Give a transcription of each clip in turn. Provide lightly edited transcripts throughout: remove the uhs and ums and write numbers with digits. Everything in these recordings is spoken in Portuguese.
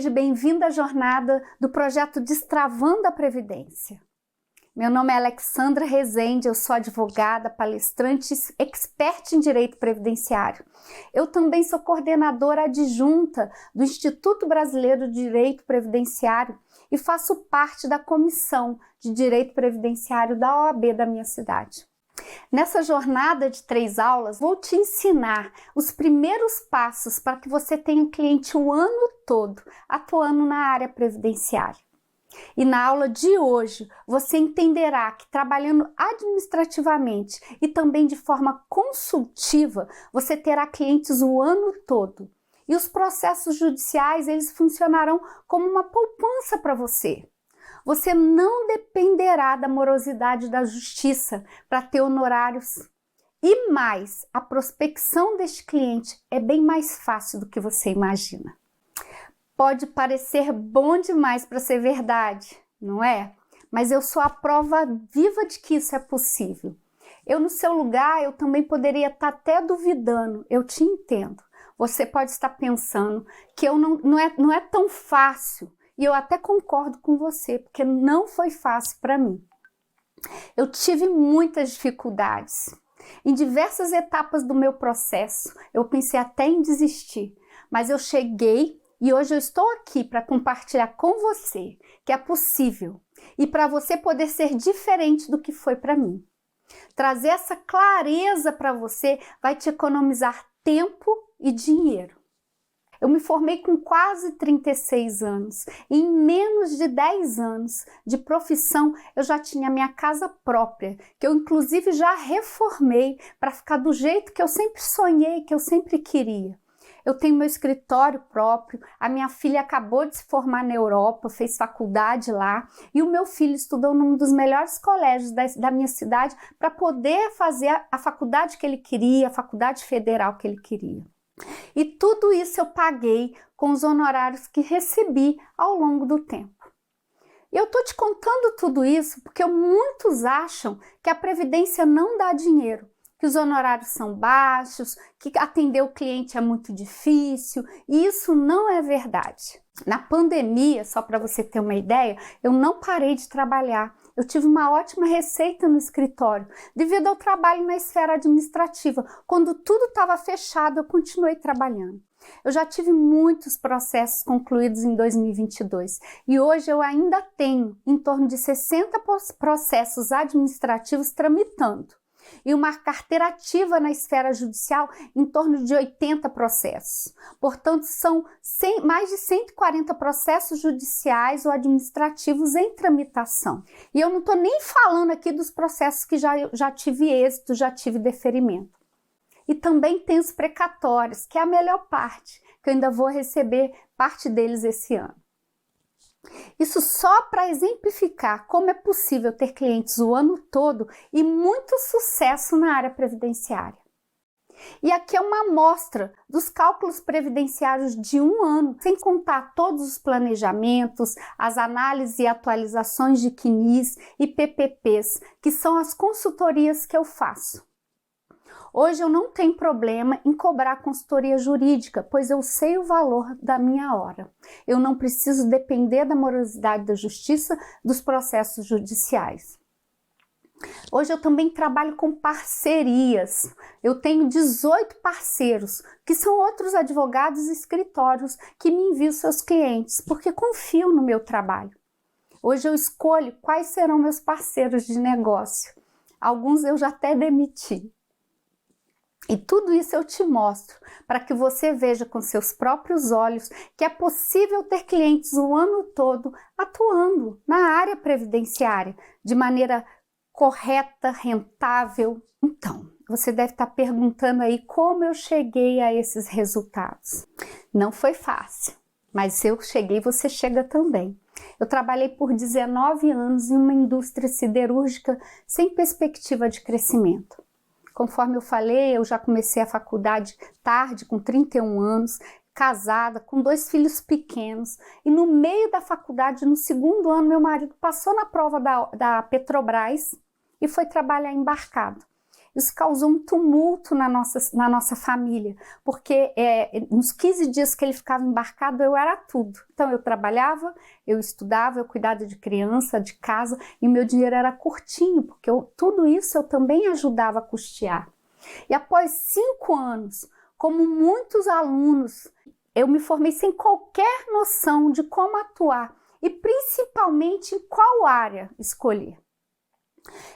Seja bem-vindo à jornada do projeto Destravando a Previdência. Meu nome é Alexandra Rezende, eu sou advogada, palestrante, expert em direito previdenciário. Eu também sou coordenadora adjunta do Instituto Brasileiro de Direito Previdenciário e faço parte da Comissão de Direito Previdenciário da OAB da minha cidade. Nessa jornada de 3 aulas, vou te ensinar os primeiros passos para que você tenha cliente o ano todo atuando na área previdenciária. E na aula de hoje, você entenderá que trabalhando administrativamente e também de forma consultiva, você terá clientes o ano todo. E os processos judiciais, eles funcionarão como uma poupança para você. Você não dependerá da morosidade da justiça para ter honorários. E mais, a prospecção deste cliente é bem mais fácil do que você imagina. Pode parecer bom demais para ser verdade, não é? Mas eu sou a prova viva de que isso é possível. Eu, no seu lugar, eu também poderia estar até duvidando, eu te entendo. Você pode estar pensando que não é tão fácil. E eu até concordo com você, porque não foi fácil para mim. Eu tive muitas dificuldades. Em diversas etapas do meu processo, eu pensei até em desistir. Mas eu cheguei e hoje eu estou aqui para compartilhar com você que é possível. E para você poder ser diferente do que foi para mim. Trazer essa clareza para você vai te economizar tempo e dinheiro. Eu me formei com quase 36 anos e em menos de 10 anos de profissão eu já tinha minha casa própria, que eu inclusive já reformei para ficar do jeito que eu sempre sonhei, que eu sempre queria. Eu tenho meu escritório próprio, a minha filha acabou de se formar na Europa, fez faculdade lá e o meu filho estudou num dos melhores colégios da minha cidade para poder fazer a faculdade que ele queria, a faculdade federal que ele queria. E tudo isso eu paguei com os honorários que recebi ao longo do tempo. E eu estou te contando tudo isso porque muitos acham que a Previdência não dá dinheiro, que os honorários são baixos, que atender o cliente é muito difícil, e isso não é verdade. Na pandemia, só para você ter uma ideia, eu não parei de trabalhar. Eu tive uma ótima receita no escritório, devido ao trabalho na esfera administrativa. Quando tudo estava fechado, eu continuei trabalhando. Eu já tive muitos processos concluídos em 2022 e hoje eu ainda tenho em torno de 60 processos administrativos tramitando e uma carteira ativa na esfera judicial em torno de 80 processos. Portanto, são mais de 140 processos judiciais ou administrativos em tramitação. E eu não estou nem falando aqui dos processos que já tive êxito, já tive deferimento. E também tem os precatórios, que é a melhor parte, que eu ainda vou receber parte deles esse ano. Isso só para exemplificar como é possível ter clientes o ano todo e muito sucesso na área previdenciária. E aqui é uma amostra dos cálculos previdenciários de um ano, sem contar todos os planejamentos, as análises e atualizações de CNIs e PPPs, que são as consultorias que eu faço. Hoje eu não tenho problema em cobrar consultoria jurídica, pois eu sei o valor da minha hora. Eu não preciso depender da morosidade da justiça dos processos judiciais. Hoje eu também trabalho com parcerias. Eu tenho 18 parceiros, que são outros advogados e escritórios que me enviam seus clientes, porque confiam no meu trabalho. Hoje eu escolho quais serão meus parceiros de negócio. Alguns eu já até demiti. E tudo isso eu te mostro para que você veja com seus próprios olhos que é possível ter clientes o ano todo atuando na área previdenciária de maneira correta, rentável. Então, você deve estar perguntando aí como eu cheguei a esses resultados. Não foi fácil, mas se eu cheguei, você chega também. Eu trabalhei por 19 anos em uma indústria siderúrgica sem perspectiva de crescimento. Conforme eu falei, eu já comecei a faculdade tarde, com 31 anos, casada, com 2 filhos pequenos. E no meio da faculdade, no 2º ano, meu marido passou na prova da Petrobras e foi trabalhar embarcado. Isso causou um tumulto na nossa família, porque nos 15 dias que ele ficava embarcado, eu era tudo. Então eu trabalhava, eu estudava, eu cuidava de criança, de casa, e o meu dinheiro era curtinho, porque tudo isso eu também ajudava a custear. E após 5 anos, como muitos alunos, eu me formei sem qualquer noção de como atuar e principalmente em qual área escolher.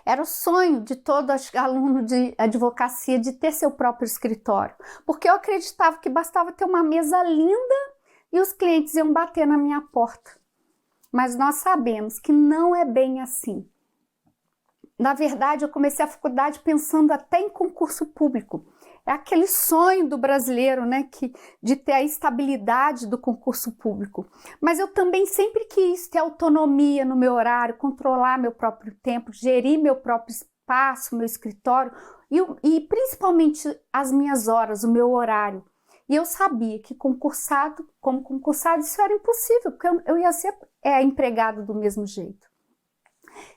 Era o sonho de todo aluno de advocacia de ter seu próprio escritório, porque eu acreditava que bastava ter uma mesa linda e os clientes iam bater na minha porta. Mas nós sabemos que não é bem assim. Na verdade, eu comecei a faculdade pensando até em concurso público. É aquele sonho do brasileiro, né, de ter a estabilidade do concurso público. Mas eu também sempre quis ter autonomia no meu horário, controlar meu próprio tempo, gerir meu próprio espaço, meu escritório e principalmente as minhas horas, o meu horário. E eu sabia que como concursado, isso era impossível, porque eu ia ser empregado do mesmo jeito.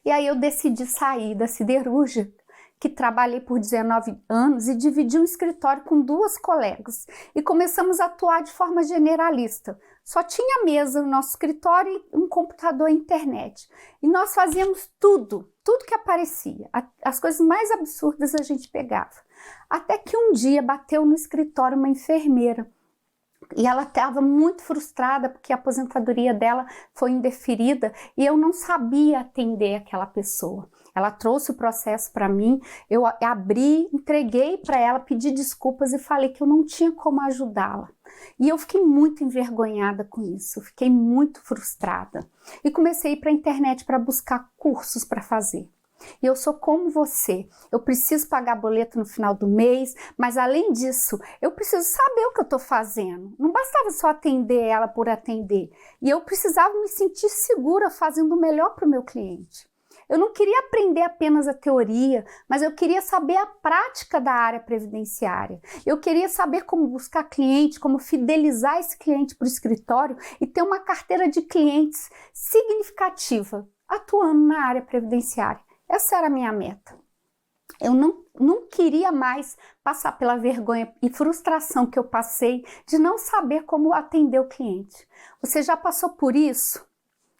E aí eu decidi sair da siderúrgica, que trabalhei por 19 anos e dividi um escritório com 2 colegas. E começamos a atuar de forma generalista. Só tinha mesa no nosso escritório e um computador e internet. E nós fazíamos tudo que aparecia. As coisas mais absurdas a gente pegava. Até que um dia bateu no escritório uma enfermeira. E ela estava muito frustrada porque a aposentadoria dela foi indeferida e eu não sabia atender aquela pessoa. Ela trouxe o processo para mim, eu abri, entreguei para ela, pedi desculpas e falei que eu não tinha como ajudá-la. E eu fiquei muito envergonhada com isso, fiquei muito frustrada. E comecei a ir para a internet para buscar cursos para fazer. E eu sou como você, eu preciso pagar boleto no final do mês, mas além disso, eu preciso saber o que eu estou fazendo. Não bastava só atender ela por atender. E eu precisava me sentir segura fazendo o melhor para o meu cliente. Eu não queria aprender apenas a teoria, mas eu queria saber a prática da área previdenciária. Eu queria saber como buscar cliente, como fidelizar esse cliente para o escritório e ter uma carteira de clientes significativa, atuando na área previdenciária. Essa era a minha meta. Eu não queria mais passar pela vergonha e frustração que eu passei de não saber como atender o cliente. Você já passou por isso?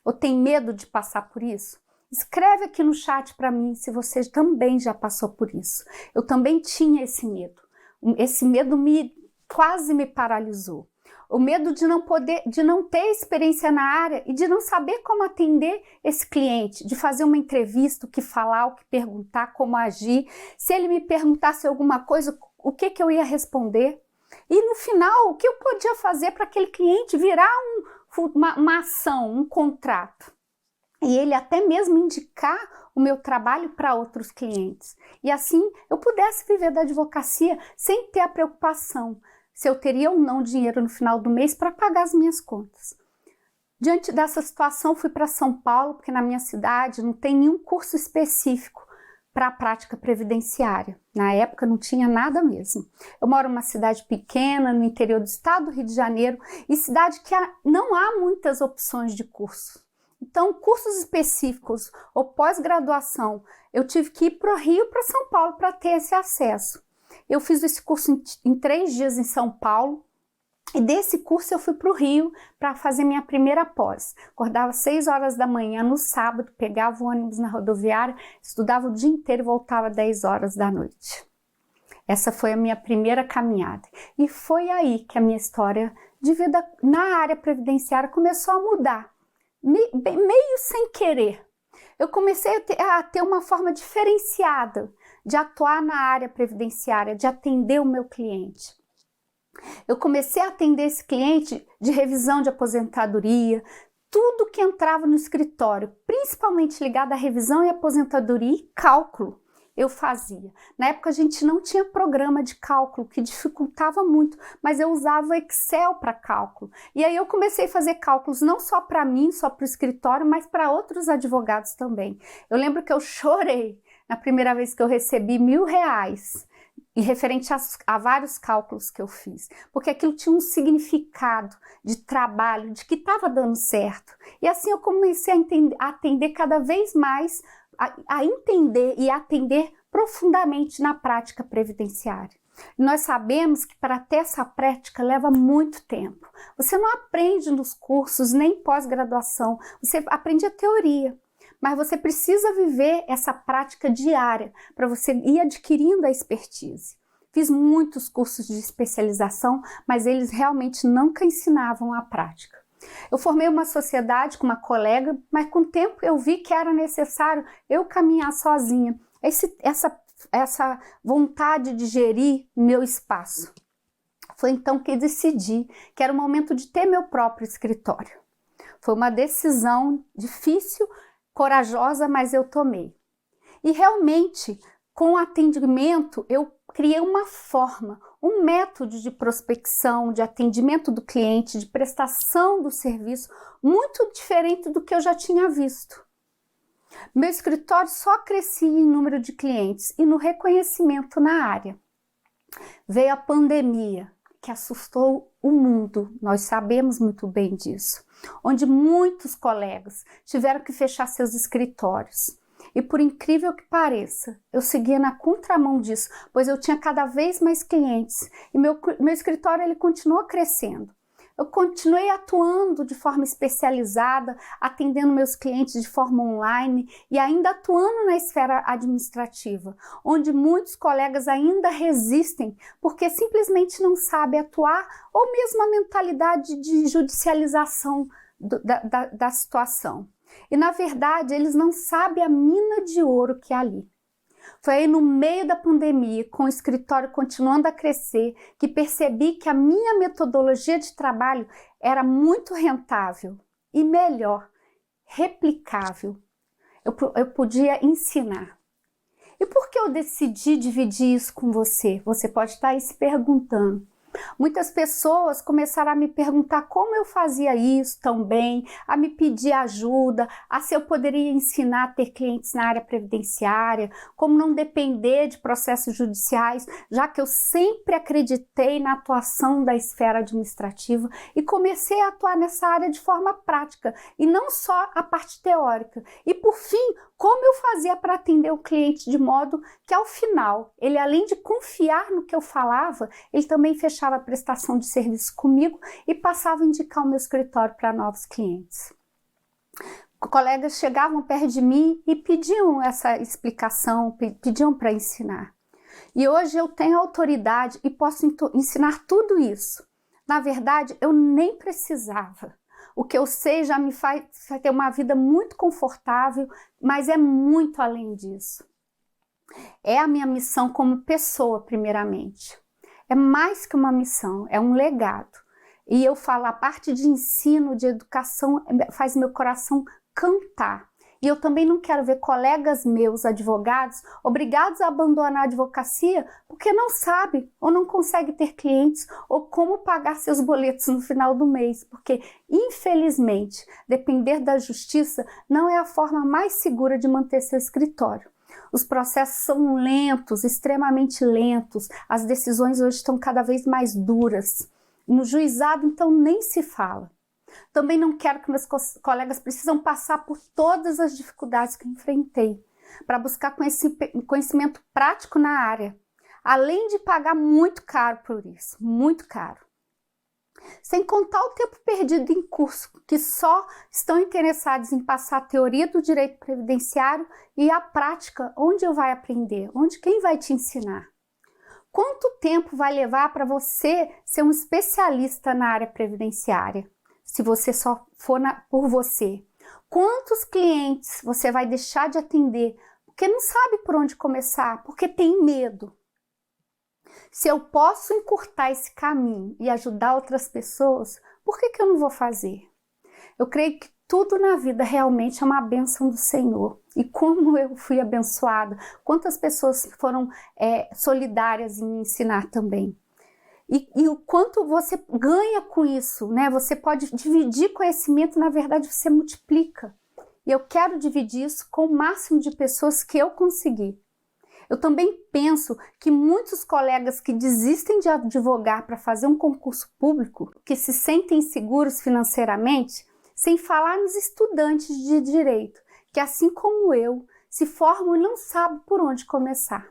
Ou tem medo de passar por isso? Escreve aqui no chat para mim se você também já passou por isso. Eu também tinha esse medo. Esse medo quase me paralisou. O medo de não ter experiência na área e de não saber como atender esse cliente, de fazer uma entrevista, o que falar, o que perguntar, como agir. Se ele me perguntasse alguma coisa, o que eu ia responder? E no final, o que eu podia fazer para aquele cliente virar uma ação, um contrato? E ele até mesmo indicar o meu trabalho para outros clientes. E assim eu pudesse viver da advocacia sem ter a preocupação se eu teria ou não dinheiro no final do mês para pagar as minhas contas. Diante dessa situação, fui para São Paulo, porque na minha cidade não tem nenhum curso específico para a prática previdenciária. Na época não tinha nada mesmo. Eu moro numa cidade pequena, no interior do estado do Rio de Janeiro, e cidade que não há muitas opções de curso. Então, cursos específicos ou pós-graduação, eu tive que ir para o Rio, para São Paulo, para ter esse acesso. Eu fiz esse curso em 3 dias em São Paulo, e desse curso eu fui para o Rio para fazer minha primeira pós. Acordava às 6 horas da manhã no sábado, pegava o ônibus na rodoviária, estudava o dia inteiro e voltava às 10 horas da noite. Essa foi a minha primeira caminhada. E foi aí que a minha história de vida na área previdenciária começou a mudar. Meio sem querer. Eu comecei a ter uma forma diferenciada de atuar na área previdenciária, de atender o meu cliente. Eu comecei a atender esse cliente de revisão de aposentadoria, tudo que entrava no escritório, principalmente ligado à revisão e aposentadoria e cálculo, eu fazia. Na época a gente não tinha programa de cálculo, que dificultava muito, mas eu usava o Excel para cálculo. E aí eu comecei a fazer cálculos não só para mim, só para o escritório, mas para outros advogados também. Eu lembro que eu chorei na primeira vez que eu recebi R$1.000 em referente a vários cálculos que eu fiz, porque aquilo tinha um significado de trabalho, de que estava dando certo. E assim eu comecei a atender cada vez mais a entender e atender profundamente na prática previdenciária. Nós sabemos que para ter essa prática leva muito tempo. Você não aprende nos cursos nem pós-graduação, você aprende a teoria, mas você precisa viver essa prática diária para você ir adquirindo a expertise. Fiz muitos cursos de especialização, mas eles realmente nunca ensinavam a prática. Eu formei uma sociedade com uma colega, mas com o tempo eu vi que era necessário eu caminhar sozinha. Essa vontade de gerir meu espaço. Foi então que decidi que era o momento de ter meu próprio escritório. Foi uma decisão difícil, corajosa, mas eu tomei. E realmente, com o atendimento, eu criei uma forma, um método de prospecção, de atendimento do cliente, de prestação do serviço, muito diferente do que eu já tinha visto. Meu escritório só crescia em número de clientes e no reconhecimento na área. Veio a pandemia, que assustou o mundo, nós sabemos muito bem disso, onde muitos colegas tiveram que fechar seus escritórios. E por incrível que pareça, eu seguia na contramão disso, pois eu tinha cada vez mais clientes e meu escritório ele continuou crescendo. Eu continuei atuando de forma especializada, atendendo meus clientes de forma online e ainda atuando na esfera administrativa, onde muitos colegas ainda resistem porque simplesmente não sabem atuar ou mesmo a mentalidade de judicialização da situação. E na verdade eles não sabem a mina de ouro que é ali. Foi aí no meio da pandemia, com o escritório continuando a crescer, que percebi que a minha metodologia de trabalho era muito rentável e melhor, replicável. Eu podia ensinar. E por que eu decidi dividir isso com você? Você pode estar aí se perguntando. Muitas pessoas começaram a me perguntar como eu fazia isso tão bem, a me pedir ajuda, a se eu poderia ensinar a ter clientes na área previdenciária, como não depender de processos judiciais, já que eu sempre acreditei na atuação da esfera administrativa e comecei a atuar nessa área de forma prática e não só a parte teórica. E por fim, como eu fazia para atender o cliente de modo que ao final, ele além de confiar no que eu falava, ele também fechava a prestação de serviço comigo e passava a indicar o meu escritório para novos clientes. Colegas chegavam perto de mim e pediam essa explicação, pediam para ensinar. E hoje eu tenho autoridade e posso ensinar tudo isso. Na verdade, eu nem precisava. O que eu sei já me faz ter uma vida muito confortável, mas é muito além disso. É a minha missão como pessoa, primeiramente. É mais que uma missão, é um legado. E eu falo, a parte de ensino, de educação, faz meu coração cantar. E eu também não quero ver colegas meus, advogados, obrigados a abandonar a advocacia porque não sabem ou não conseguem ter clientes ou como pagar seus boletos no final do mês. Porque, infelizmente, depender da justiça não é a forma mais segura de manter seu escritório. Os processos são lentos, extremamente lentos. As decisões hoje estão cada vez mais duras. No juizado, então, nem se fala. Também não quero que meus colegas precisam passar por todas as dificuldades que enfrentei para buscar conhecimento prático na área, além de pagar muito caro por isso, muito caro. Sem contar o tempo perdido em curso, que só estão interessados em passar a teoria do direito previdenciário e a prática, onde eu vai aprender, quem vai te ensinar. Quanto tempo vai levar para você ser um especialista na área previdenciária? Se você só for por você. Quantos clientes você vai deixar de atender porque não sabe por onde começar, porque tem medo? Se eu posso encurtar esse caminho e ajudar outras pessoas, por que eu não vou fazer? Eu creio que tudo na vida realmente é uma bênção do Senhor. E como eu fui abençoada, quantas pessoas foram solidárias em me ensinar também. E o quanto você ganha com isso, né? Você pode dividir conhecimento, na verdade você multiplica. E eu quero dividir isso com o máximo de pessoas que eu conseguir. Eu também penso que muitos colegas que desistem de advogar para fazer um concurso público, que se sentem inseguros financeiramente, sem falar nos estudantes de direito, que assim como eu, se formam e não sabem por onde começar.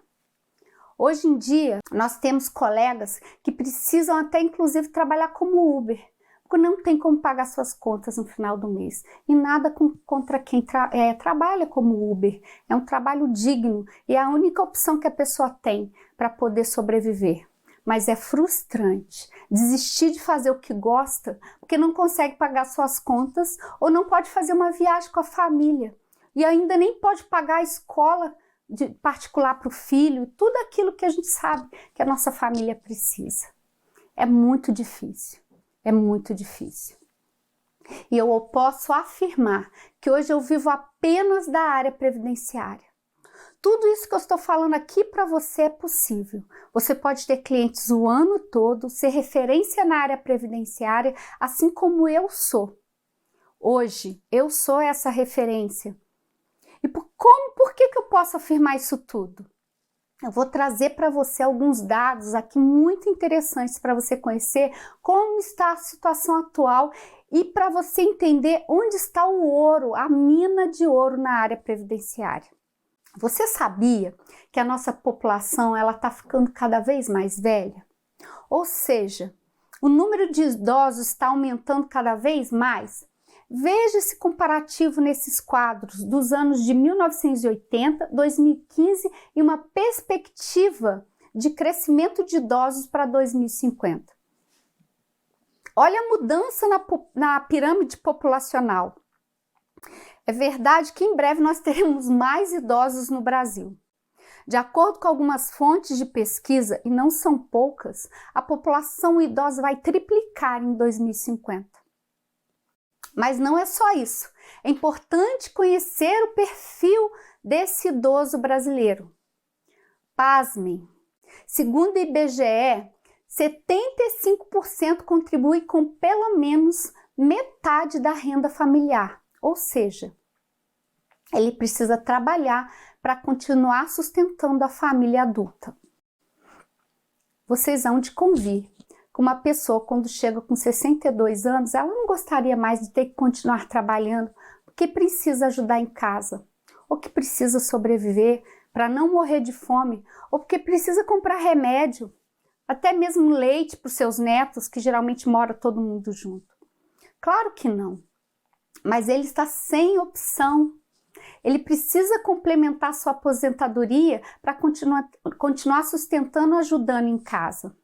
Hoje em dia, nós temos colegas que precisam até inclusive trabalhar como Uber, porque não tem como pagar suas contas no final do mês. E nada contra quem trabalha como Uber. É um trabalho digno e é a única opção que a pessoa tem para poder sobreviver. Mas é frustrante desistir de fazer o que gosta porque não consegue pagar suas contas ou não pode fazer uma viagem com a família. E ainda nem pode pagar a escola particular para o filho, tudo aquilo que a gente sabe que a nossa família precisa. É muito difícil, é muito difícil. E eu posso afirmar que hoje eu vivo apenas da área previdenciária. Tudo isso que eu estou falando aqui para você é possível. Você pode ter clientes o ano todo, ser referência na área previdenciária, assim como eu sou. Hoje, eu sou essa referência. E por que eu posso afirmar isso tudo? Eu vou trazer para você alguns dados aqui muito interessantes para você conhecer como está a situação atual e para você entender onde está o ouro, a mina de ouro na área previdenciária. Você sabia que a nossa população está ficando cada vez mais velha? Ou seja, o número de idosos está aumentando cada vez mais? Veja esse comparativo nesses quadros dos anos de 1980, 2015 e uma perspectiva de crescimento de idosos para 2050. Olha a mudança na pirâmide populacional. É verdade que em breve nós teremos mais idosos no Brasil. De acordo com algumas fontes de pesquisa, e não são poucas, a população idosa vai triplicar em 2050. Mas não é só isso. É importante conhecer o perfil desse idoso brasileiro. Pasmem, segundo o IBGE, 75% contribui com pelo menos metade da renda familiar. Ou seja, ele precisa trabalhar para continuar sustentando a família adulta. Vocês hão de convir com uma pessoa quando chega com 62 anos, ela não gostaria mais de ter que continuar trabalhando porque precisa ajudar em casa, ou que precisa sobreviver para não morrer de fome, ou porque precisa comprar remédio, até mesmo leite para os seus netos, que geralmente mora todo mundo junto. Claro que não. Mas ele está sem opção. Ele precisa complementar sua aposentadoria para continuar sustentando e ajudando em casa.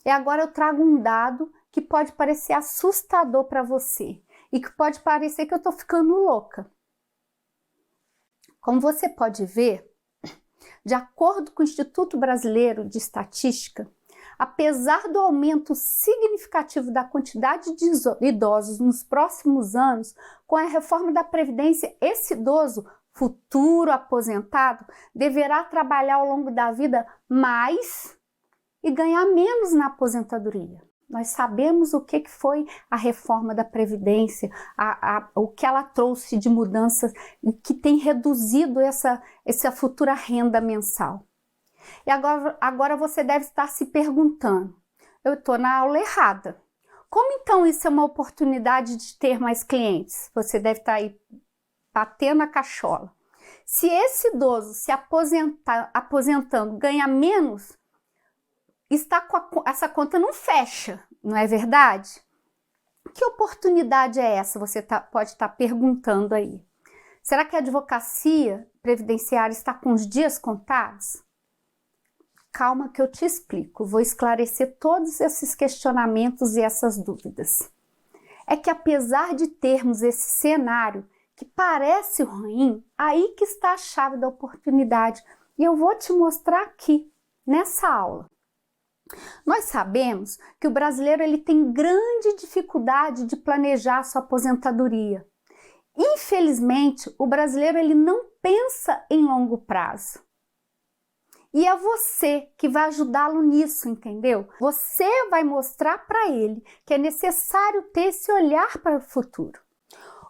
E agora eu trago um dado que pode parecer assustador para você e que pode parecer que eu estou ficando louca. Como você pode ver, de acordo com o Instituto Brasileiro de Estatística, apesar do aumento significativo da quantidade de idosos nos próximos anos, com a reforma da Previdência, esse idoso, futuro aposentado, deverá trabalhar ao longo da vida mais e ganhar menos na aposentadoria. Nós sabemos o que foi a reforma da Previdência, o que ela trouxe de mudanças e que tem reduzido essa futura renda mensal. E agora você deve estar se perguntando, eu estou na aula errada. Como então isso é uma oportunidade de ter mais clientes? Você deve estar aí batendo a cachola. Se esse idoso se aposentando ganha menos, essa conta não fecha, não é verdade? Que oportunidade é essa? Você pode estar perguntando aí. Será que a advocacia previdenciária está com os dias contados? Calma que eu te explico, vou esclarecer todos esses questionamentos e essas dúvidas. É que apesar de termos esse cenário que parece ruim, aí que está a chave da oportunidade e eu vou te mostrar aqui, nessa aula. Nós sabemos que o brasileiro ele tem grande dificuldade de planejar sua aposentadoria. Infelizmente, o brasileiro ele não pensa em longo prazo. E é você que vai ajudá-lo nisso, entendeu? Você vai mostrar para ele que é necessário ter esse olhar para o futuro.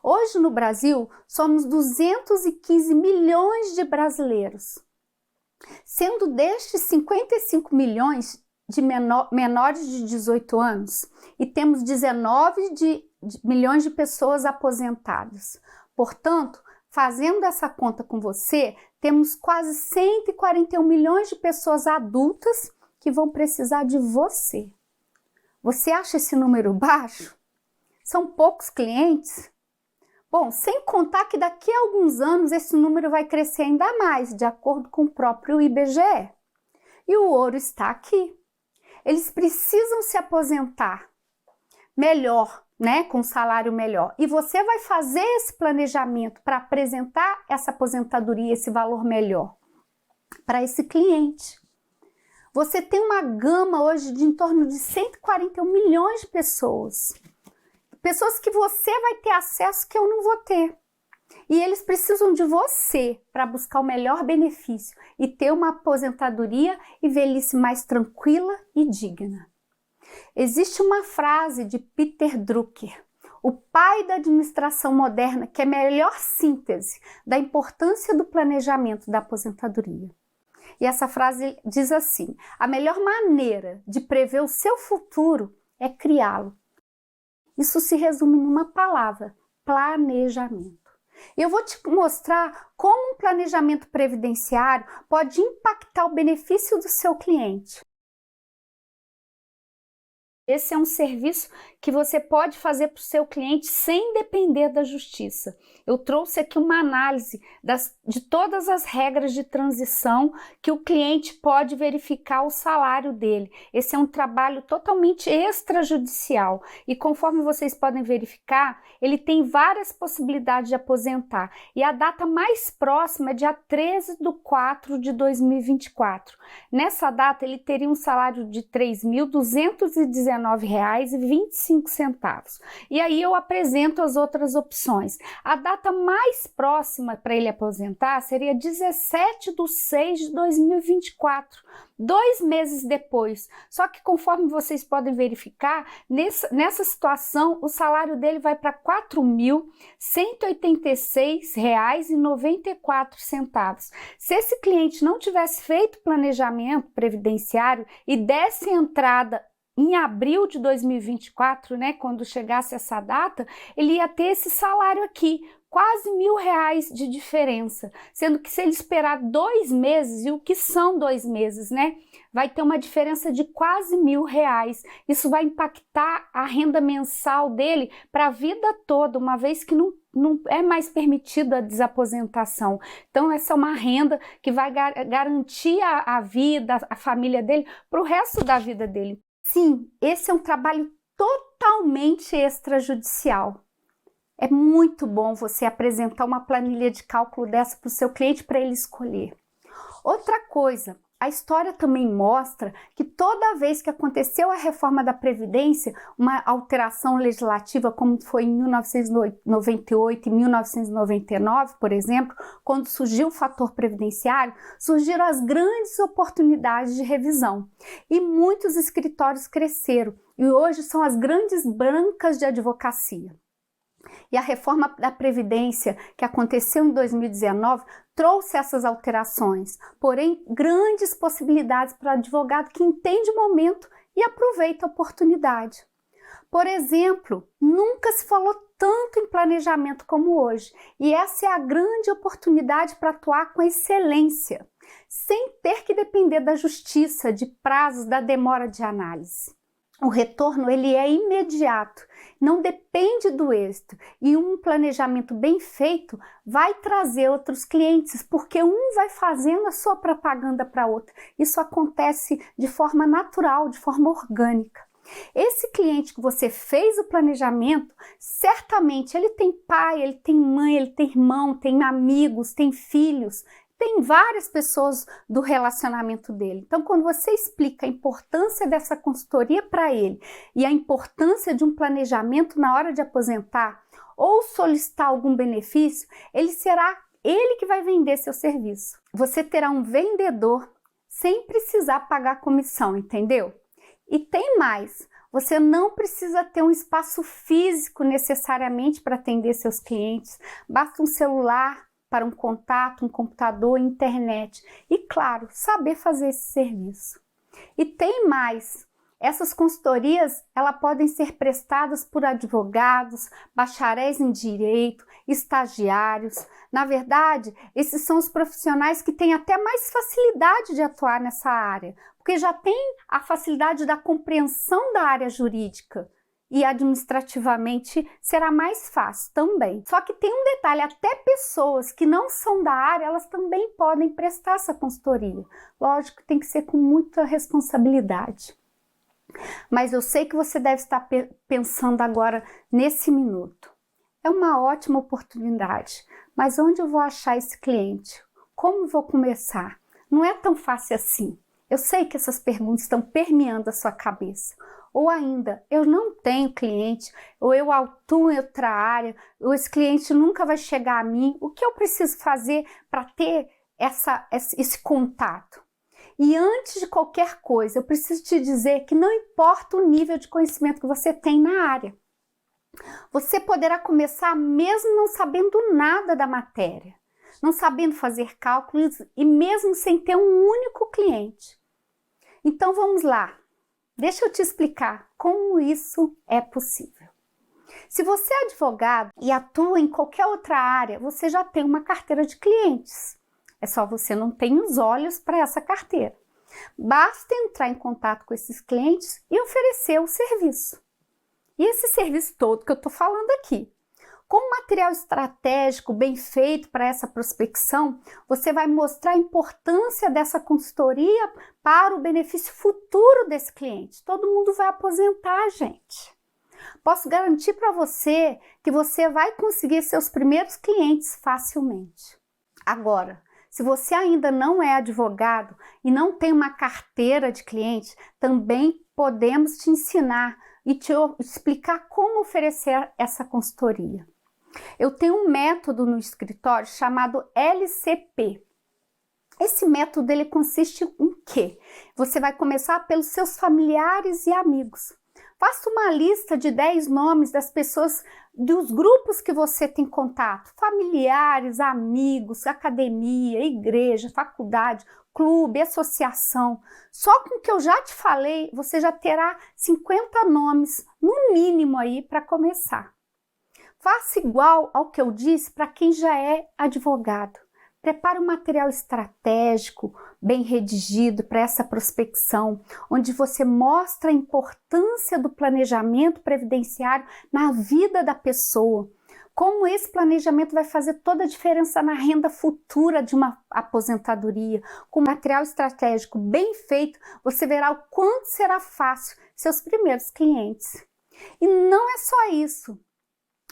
Hoje no Brasil, somos 215 milhões de brasileiros, sendo destes 55 milhões de menores de 18 anos e temos 19 milhões de pessoas aposentadas. Portanto, Fazendo essa conta com você, temos quase 141 milhões de pessoas adultas que vão precisar de você. Você acha esse número baixo? São poucos clientes? Bom, sem contar que daqui a alguns anos esse número vai crescer ainda mais, de acordo com o próprio IBGE. E o ouro está aqui. Eles precisam se aposentar melhor, né, com um salário melhor. E você vai fazer esse planejamento para apresentar essa aposentadoria, esse valor melhor para esse cliente. Você tem uma gama hoje de em torno de 141 milhões de pessoas. Pessoas que você vai ter acesso que eu não vou ter. E eles precisam de você para buscar o melhor benefício e ter uma aposentadoria e velhice mais tranquila e digna. Existe uma frase de Peter Drucker, o pai da administração moderna, que é a melhor síntese da importância do planejamento da aposentadoria. E essa frase diz assim: a melhor maneira de prever o seu futuro é criá-lo. Isso se resume numa palavra: planejamento. E eu vou te mostrar como um planejamento previdenciário pode impactar o benefício do seu cliente. Esse é um serviço que você pode fazer para o seu cliente sem depender da justiça. Eu trouxe aqui uma análise de todas as regras de transição que o cliente pode verificar o salário dele. Esse é um trabalho totalmente extrajudicial e, conforme vocês podem verificar, ele tem várias possibilidades de aposentar. E a data mais próxima é dia 13/4/2024. Nessa data, ele teria um salário de R$ 3.219,25. E aí eu apresento as outras opções. A data mais próxima para ele aposentar seria 17/6/2024, 2 meses depois. Só que, conforme vocês podem verificar, nessa situação o salário dele vai para R$ 4.186,94. Se esse cliente não tivesse feito planejamento previdenciário e desse entrada em abril de 2024, né, quando chegasse essa data, ele ia ter esse salário aqui, quase R$ 1.000 de diferença, sendo que se ele esperar 2 meses, e o que são 2 meses, né, vai ter uma diferença de quase R$ 1.000. Isso vai impactar a renda mensal dele para a vida toda, uma vez que não é mais permitida a desaposentação. Então essa é uma renda que vai garantir a vida, a família dele, para o resto da vida dele. Sim, esse é um trabalho totalmente extrajudicial. É muito bom você apresentar uma planilha de cálculo dessa para o seu cliente para ele escolher. Outra coisa, a história também mostra que toda vez que aconteceu a reforma da Previdência, uma alteração legislativa, como foi em 1998 e 1999, por exemplo, quando surgiu o fator previdenciário, surgiram as grandes oportunidades de revisão. E muitos escritórios cresceram e hoje são as grandes bancas de advocacia. E a reforma da Previdência, que aconteceu em 2019, trouxe essas alterações, porém grandes possibilidades para o advogado que entende o momento e aproveita a oportunidade. Por exemplo, nunca se falou tanto em planejamento como hoje, e essa é a grande oportunidade para atuar com excelência, sem ter que depender da justiça, de prazos, da demora de análise. O retorno ele é imediato, não depende do êxito, e um planejamento bem feito vai trazer outros clientes, porque um vai fazendo a sua propaganda para outro. Isso acontece de forma natural, de forma orgânica. Esse cliente que você fez o planejamento, certamente ele tem pai, ele tem mãe, ele tem irmão, tem amigos, tem filhos, tem várias pessoas do relacionamento dele. Então, quando você explica a importância dessa consultoria para ele e a importância de um planejamento na hora de aposentar ou solicitar algum benefício, será ele que vai vender seu serviço. Você terá um vendedor sem precisar pagar comissão, entendeu? E tem mais, você não precisa ter um espaço físico necessariamente para atender seus clientes, basta um celular para um contato, um computador, internet e, claro, saber fazer esse serviço. E tem mais, Essas consultorias, elas podem ser prestadas por advogados, bacharéis em direito, estagiários. Na verdade, esses são os profissionais que têm até mais facilidade de atuar nessa área, porque já tem a facilidade da compreensão da área jurídica e administrativamente será mais fácil também. Só que tem um detalhe, até pessoas que não são da área, elas também podem prestar essa consultoria. Lógico que tem que ser com muita responsabilidade. Mas eu sei que você deve estar pensando agora nesse minuto. É uma ótima oportunidade, mas onde eu vou achar esse cliente? Como vou começar? Não é tão fácil assim. Eu sei que essas perguntas estão permeando a sua cabeça. Ou ainda, eu não tenho cliente, ou eu atuo em outra área, ou esse cliente nunca vai chegar a mim. O que eu preciso fazer para ter esse contato? E antes de qualquer coisa, eu preciso te dizer que não importa o nível de conhecimento que você tem na área. Você poderá começar mesmo não sabendo nada da matéria, não sabendo fazer cálculos e mesmo sem ter um único cliente. Então vamos lá, deixa eu te explicar como isso é possível. Se você é advogado e atua em qualquer outra área, você já tem uma carteira de clientes. É só você não ter os olhos para essa carteira. Basta entrar em contato com esses clientes e oferecer o serviço. E esse serviço todo que eu estou falando aqui. Com material estratégico bem feito para essa prospecção, você vai mostrar a importância dessa consultoria para o benefício futuro desse cliente. Todo mundo vai aposentar, gente. Posso garantir para você que você vai conseguir seus primeiros clientes facilmente. Agora, se você ainda não é advogado e não tem uma carteira de clientes, também podemos te ensinar e te explicar como oferecer essa consultoria. Eu tenho um método no escritório chamado LCP. Esse método ele consiste em quê? Você vai começar pelos seus familiares e amigos. Faça uma lista de 10 nomes das pessoas, dos grupos que você tem contato. Familiares, amigos, academia, igreja, faculdade, clube, associação. Só com o que eu já te falei, você já terá 50 nomes, no mínimo aí, para começar. Faça igual ao que eu disse para quem já é advogado. Prepare um material estratégico, bem redigido para essa prospecção, onde você mostra a importância do planejamento previdenciário na vida da pessoa. Como esse planejamento vai fazer toda a diferença na renda futura de uma aposentadoria. Com material estratégico bem feito, você verá o quanto será fácil seus primeiros clientes. E não é só isso.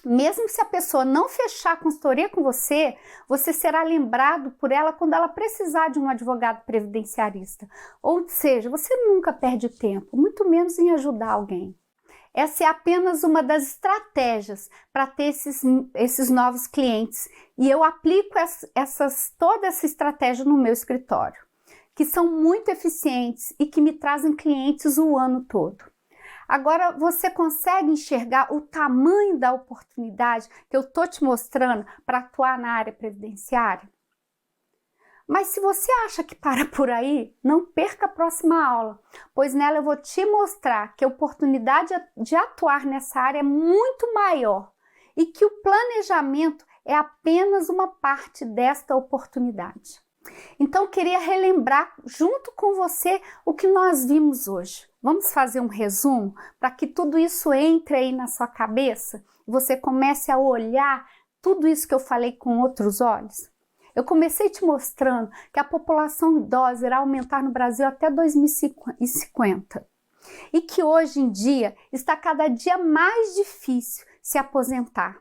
Mesmo se a pessoa não fechar a consultoria com você, você será lembrado por ela quando ela precisar de um advogado previdenciarista. Ou seja, você nunca perde tempo, muito menos em ajudar alguém. Essa é apenas uma das estratégias para ter esses novos clientes. E eu aplico toda essa estratégia no meu escritório, que são muito eficientes e que me trazem clientes o ano todo. Agora, você consegue enxergar o tamanho da oportunidade que eu estou te mostrando para atuar na área previdenciária? Mas se você acha que para por aí, não perca a próxima aula, pois nela eu vou te mostrar que a oportunidade de atuar nessa área é muito maior e que o planejamento é apenas uma parte desta oportunidade. Então, eu queria relembrar junto com você o que nós vimos hoje. Vamos fazer um resumo para que tudo isso entre aí na sua cabeça e você comece a olhar tudo isso que eu falei com outros olhos? Eu comecei te mostrando que a população idosa irá aumentar no Brasil até 2050 e que hoje em dia está cada dia mais difícil se aposentar,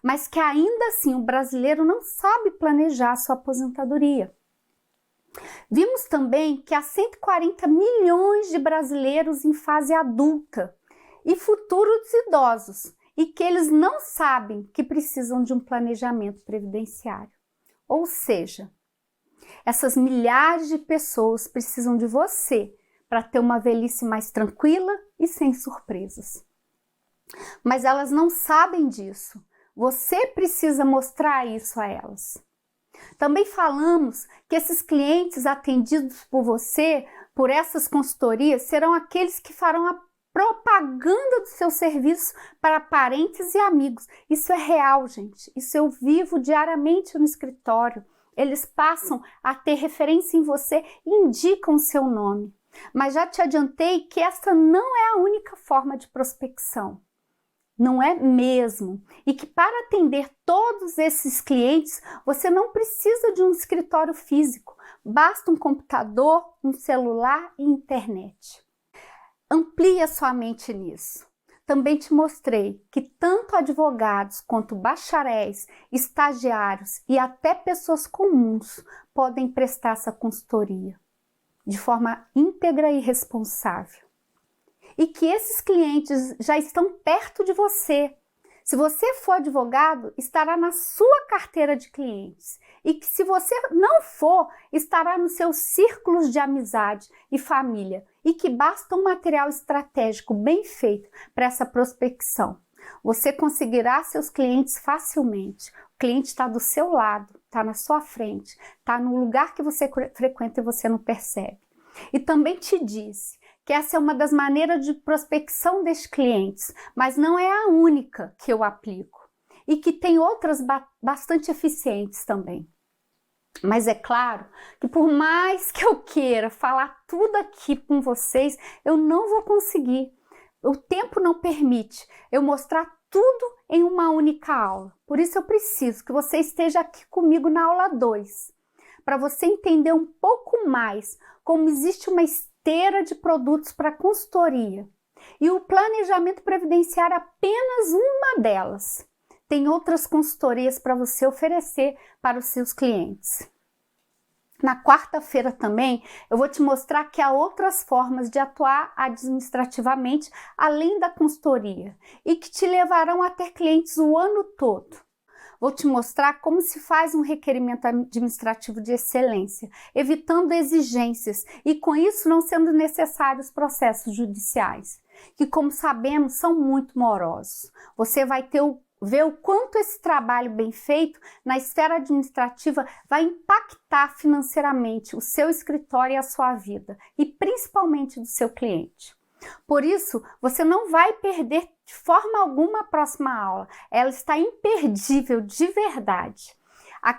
mas que ainda assim o brasileiro não sabe planejar sua aposentadoria. Vimos também que há 140 milhões de brasileiros em fase adulta e futuros idosos e que eles não sabem que precisam de um planejamento previdenciário. Ou seja, essas milhares de pessoas precisam de você para ter uma velhice mais tranquila e sem surpresas. Mas elas não sabem disso. Você precisa mostrar isso a elas. Também falamos que esses clientes atendidos por você, por essas consultorias serão aqueles que farão a propaganda do seu serviço para parentes e amigos. Isso é real, gente. Isso eu vivo diariamente no escritório. Eles passam a ter referência em você e indicam o seu nome. Mas já te adiantei que essa não é a única forma de prospecção. Não é mesmo. E que para atender todos esses clientes, você não precisa de um escritório físico. Basta um computador, um celular e internet. Amplie a sua mente nisso. Também te mostrei que tanto advogados quanto bacharéis, estagiários e até pessoas comuns podem prestar essa consultoria de forma íntegra e responsável. E que esses clientes já estão perto de você. Se você for advogado, estará na sua carteira de clientes. E que se você não for, estará nos seus círculos de amizade e família. E que basta um material estratégico bem feito para essa prospecção. Você conseguirá seus clientes facilmente. O cliente está do seu lado, está na sua frente, está no lugar que você frequenta e você não percebe. E também te disse que essa é uma das maneiras de prospecção destes clientes, mas não é a única que eu aplico. E que tem outras bastante eficientes também. Mas é claro que por mais que eu queira falar tudo aqui com vocês, eu não vou conseguir. O tempo não permite eu mostrar tudo em uma única aula. Por isso eu preciso que você esteja aqui comigo na aula 2, para você entender um pouco mais como existe uma esteira de produtos para consultoria. E o planejamento previdenciário é apenas uma delas. Tem outras consultorias para você oferecer para os seus clientes. Na quarta-feira também eu vou te mostrar que há outras formas de atuar administrativamente além da consultoria e que te levarão a ter clientes o ano todo. Vou te mostrar como se faz um requerimento administrativo de excelência, evitando exigências e com isso não sendo necessários processos judiciais, que como sabemos são muito morosos. Você vai ver o quanto esse trabalho bem feito na esfera administrativa vai impactar financeiramente o seu escritório e a sua vida, e principalmente do seu cliente. Por isso, você não vai perder de forma alguma a próxima aula. Ela está imperdível de verdade.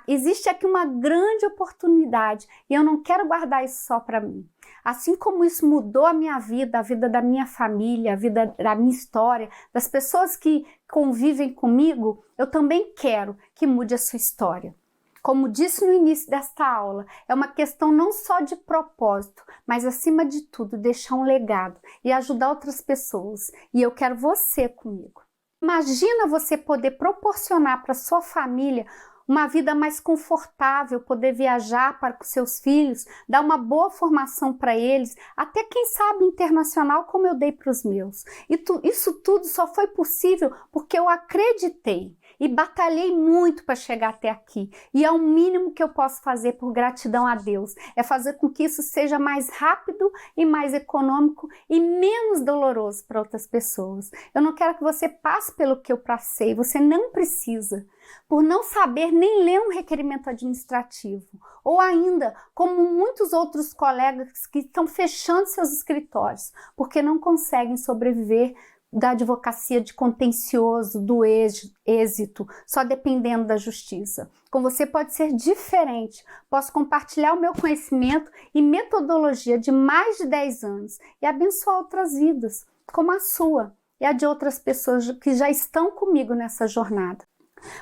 Existe aqui uma grande oportunidade e eu não quero guardar isso só para mim. Assim como isso mudou a minha vida, a vida da minha família, a vida da minha história, das pessoas que convivem comigo, eu também quero que mude a sua história. Como disse no início desta aula, é uma questão não só de propósito, mas acima de tudo deixar um legado e ajudar outras pessoas. E eu quero você comigo. Imagina você poder proporcionar para sua família uma vida mais confortável, poder viajar para com seus filhos, dar uma boa formação para eles, até quem sabe internacional como eu dei para os meus. E isso tudo só foi possível porque eu acreditei e batalhei muito para chegar até aqui. E é o mínimo que eu posso fazer por gratidão a Deus, é fazer com que isso seja mais rápido e mais econômico e menos doloroso para outras pessoas. Eu não quero que você passe pelo que eu passei, você não precisa. Por não saber nem ler um requerimento administrativo, ou ainda, como muitos outros colegas que estão fechando seus escritórios, porque não conseguem sobreviver da advocacia de contencioso, do êxito, só dependendo da justiça. Com você pode ser diferente. Posso compartilhar o meu conhecimento e metodologia de mais de 10 anos e abençoar outras vidas, como a sua e a de outras pessoas que já estão comigo nessa jornada.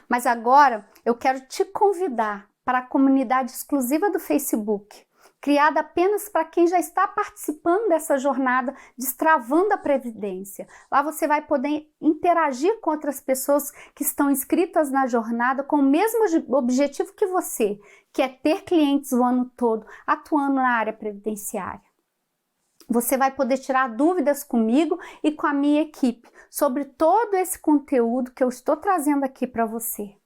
Mas agora eu quero te convidar para a comunidade exclusiva do Facebook, criada apenas para quem já está participando dessa jornada Destravando a Previdência. Lá você vai poder interagir com outras pessoas que estão inscritas na jornada com o mesmo objetivo que você, que é ter clientes o ano todo atuando na área previdenciária. Você vai poder tirar dúvidas comigo e com a minha equipe sobre todo esse conteúdo que eu estou trazendo aqui para você.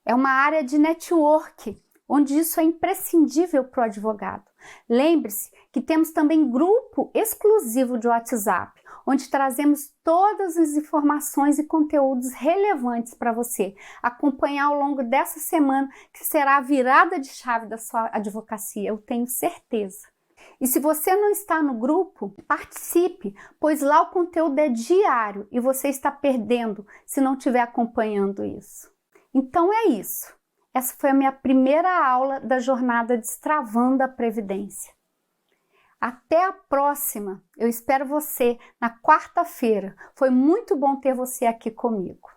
É uma área de network, onde isso é imprescindível para o advogado. Lembre-se que temos também grupo exclusivo de WhatsApp, onde trazemos todas as informações e conteúdos relevantes para você acompanhar ao longo dessa semana, que será a virada de chave da sua advocacia, eu tenho certeza. E se você não está no grupo, participe, pois lá o conteúdo é diário e você está perdendo se não estiver acompanhando isso. Então é isso. Essa foi a minha primeira aula da jornada Destravando a Previdência. Até a próxima! Eu espero você na quarta-feira. Foi muito bom ter você aqui comigo.